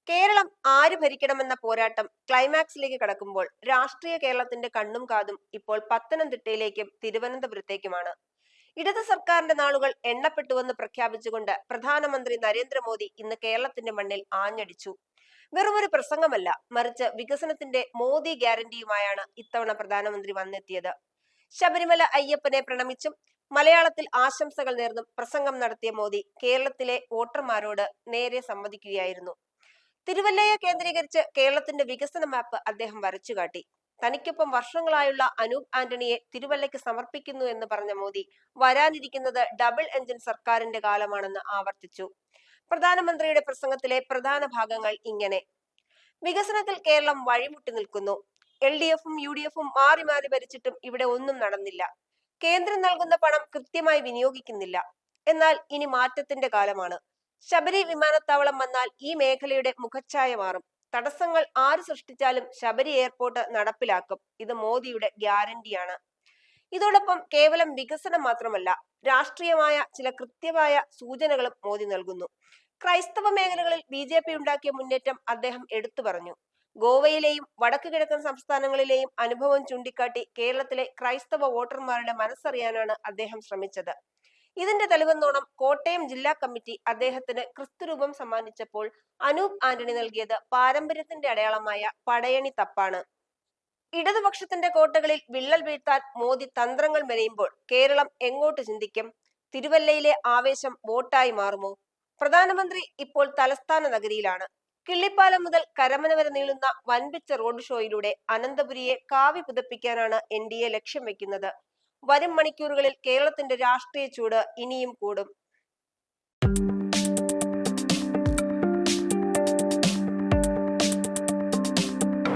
കേരളം ആര് ഭരിക്കണമെന്ന പോരാട്ടം ക്ലൈമാക്സിലേക്ക് കടക്കുമ്പോൾ രാഷ്ട്രീയ കേരളത്തിന്റെ കണ്ണും കാതും ഇപ്പോൾ പത്തനംതിട്ടയിലേക്കും തിരുവനന്തപുരത്തേക്കുമാണ്. ഇടത് സർക്കാരിന്റെ നാളുകൾ എണ്ണപ്പെട്ടുവെന്ന് പ്രഖ്യാപിച്ചുകൊണ്ട് പ്രധാനമന്ത്രി നരേന്ദ്രമോദി ഇന്ന് കേരളത്തിന്റെ മണ്ണിൽ ആഞ്ഞടിച്ചു. വെറുമൊരു പ്രസംഗമല്ല, മറിച്ച് വികസനത്തിന്റെ മോദി ഗ്യാരണ്ടിയുമായാണ് ഇത്തവണ പ്രധാനമന്ത്രി വന്നെത്തിയത്. ശബരിമല അയ്യപ്പനെ പ്രണമിച്ചും മലയാളത്തിൽ ആശംസകൾ നേർന്നും പ്രസംഗം നടത്തിയ മോദി കേരളത്തിലെ വോട്ടർമാരോട് നേരെ സംവദിക്കുകയായിരുന്നു. തിരുവല്ലയെ കേന്ദ്രീകരിച്ച് കേരളത്തിന്റെ വികസന മാപ്പ് അദ്ദേഹം വരച്ചുകാട്ടി. തനിക്കൊപ്പം വർഷങ്ങളായുള്ള അനൂപ് ആന്റണിയെ തിരുവല്ലയ്ക്ക് സമർപ്പിക്കുന്നു എന്ന് പറഞ്ഞ മോദി വരാനിരിക്കുന്നത് ഡബിൾ എഞ്ചിൻ സർക്കാരിന്റെ കാലമാണെന്ന് ആവർത്തിച്ചു. പ്രധാനമന്ത്രിയുടെ പ്രസംഗത്തിലെ പ്രധാന ഭാഗങ്ങൾ ഇങ്ങനെ: വികസനത്തിൽ കേരളം വഴിമുട്ടി നിൽക്കുന്നു. LDFും UDFും മാറി മാറി ഭരിച്ചിട്ടും ഇവിടെ ഒന്നും നടന്നില്ല. കേന്ദ്രം നൽകുന്ന പണം കൃത്യമായി വിനിയോഗിക്കുന്നില്ല. എന്നാൽ ഇനി മാറ്റത്തിന്റെ കാലമാണ്. ശബരി വിമാനത്താവളം വന്നാൽ ഈ മേഖലയുടെ മുഖച്ഛായ മാറും. തടസ്സങ്ങൾ ആര് സൃഷ്ടിച്ചാലും ശബരി എയർപോർട്ട് നടപ്പിലാക്കും. ഇത് മോദിയുടെ ഗ്യാരണ്ടിയാണ്. ഇതോടൊപ്പം കേവലം വികസനം മാത്രമല്ല, രാഷ്ട്രീയമായ ചില കൃത്യമായ സൂചനകളും മോദി നൽകുന്നു. ക്രൈസ്തവ മേഖലകളിൽ BJP ഉണ്ടാക്കിയ മുന്നേറ്റം അദ്ദേഹം എടുത്തു പറഞ്ഞു. ഗോവയിലെയും വടക്കു കിഴക്കൻ സംസ്ഥാനങ്ങളിലെയും അനുഭവം ചൂണ്ടിക്കാട്ടി കേരളത്തിലെ ക്രൈസ്തവ വോട്ടർമാരുടെ മനസ്സറിയാനാണ് അദ്ദേഹം ശ്രമിച്ചത്. ഇതിന്റെ തെളിവെന്നോണം കോട്ടയം ജില്ലാ കമ്മിറ്റി അദ്ദേഹത്തിന് ക്രിസ്തുരൂപം സമ്മാനിച്ചപ്പോൾ അനൂപ് ആന്റണി നൽകിയത് പാരമ്പര്യത്തിന്റെ അടയാളമായ പടയണി തപ്പാണ്. ഇടതുപക്ഷത്തിന്റെ കോട്ടകളിൽ വിള്ളൽ വീഴ്ത്താൻ മോദി തന്ത്രങ്ങൾ മെനയുമ്പോൾ കേരളം എങ്ങോട്ട് ചിന്തിക്കും? തിരുവല്ലയിലെ ആവേശം വോട്ടായി മാറുമോ? പ്രധാനമന്ത്രി ഇപ്പോൾ തലസ്ഥാന നഗരിയിലാണ്. കിള്ളിപ്പാലം മുതൽ കരമന വരെ നീളുന്ന വൻപിച്ച റോഡ് ഷോയിലൂടെ അനന്തപുരിയെ കാവി പുതപ്പിക്കാനാണ് NDA ലക്ഷ്യം വെക്കുന്നത്. വരും മണിക്കൂറുകളിൽ കേരളത്തിന്റെ രാഷ്ട്രീയ ചൂട് ഇനിയും കൂടും.